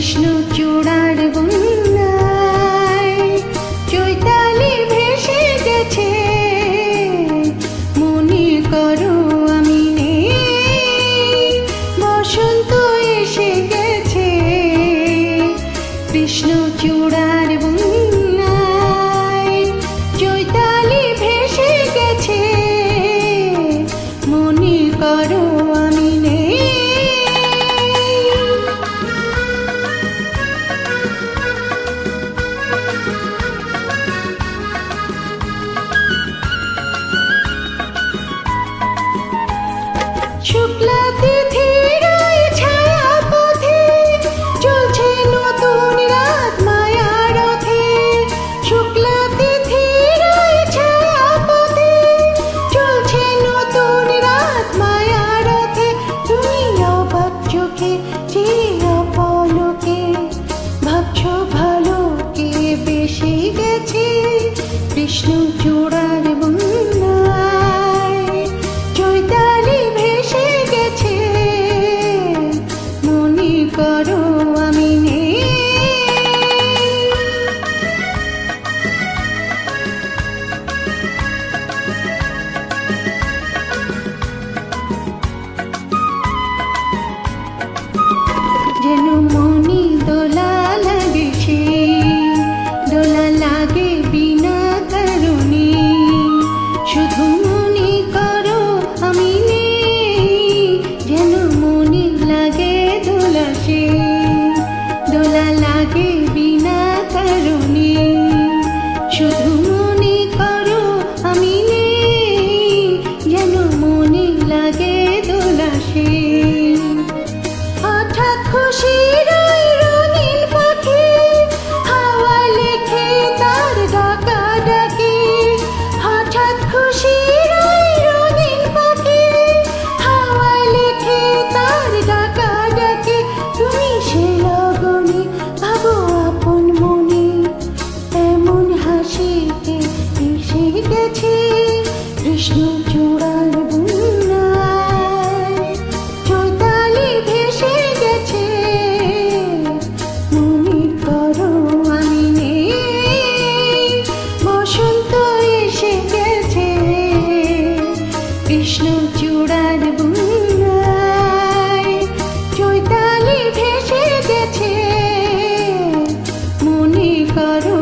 চূড়ার বন্যায় চৈতালি ভেসে গেছে, মনে করো আমি নেই, বসন্ত এসে গেছে। কৃষ্ণ চূড়ার বন্যায় চৈতালি ভেসে গেছে, মনে করো আমি নেই। শুক্লা তিথির ওই ছায়া পথে চলছে নতুন রাত মায়া রথে। শুক্লা তিথির ওই ছায়া পথে চলছে নতুন রাত মায়া রথে। তুমি অবাক চোখে চেয়ে পলকে ভাবছো ভালো কে বেশি গেছে। কৃষ্ণ চূড়ার বন্যায় চৈতালি ভেসে গেছে, মনে করো আমি নেই। যেন মনে দোলা লাগে, সে দোলা লাগে বিনা কারণে। শুধু মনে করো আমি নেই, যেন মনে লাগে দোলা, সে দোলা লাগে বিনা কারণে। শুধু মনে করো আমি নেই, যেন মনে লাগে দোলা, সে হঠাৎ খুশির ওই রঙিন পাখি হাওয়া লেখে তার ডাকা ডাকি। হঠাৎ খুশির ওই রঙিন পাখি হাওয়া লেখে তার ডাকা ডাকি। তুমি সে লগনে ভাবো আপন মনে, এমন হাসিতে এসে গেছে। কৃষ্ণ চূড়ার বন্যায় চৈতালি ভেসে গেছে, মনে করো আমি নেই, বসন্ত এসে গেছে। কৃষ্ণ চূড়ার বন্যায় চৈতালি ভেসে গেছে, মনে করো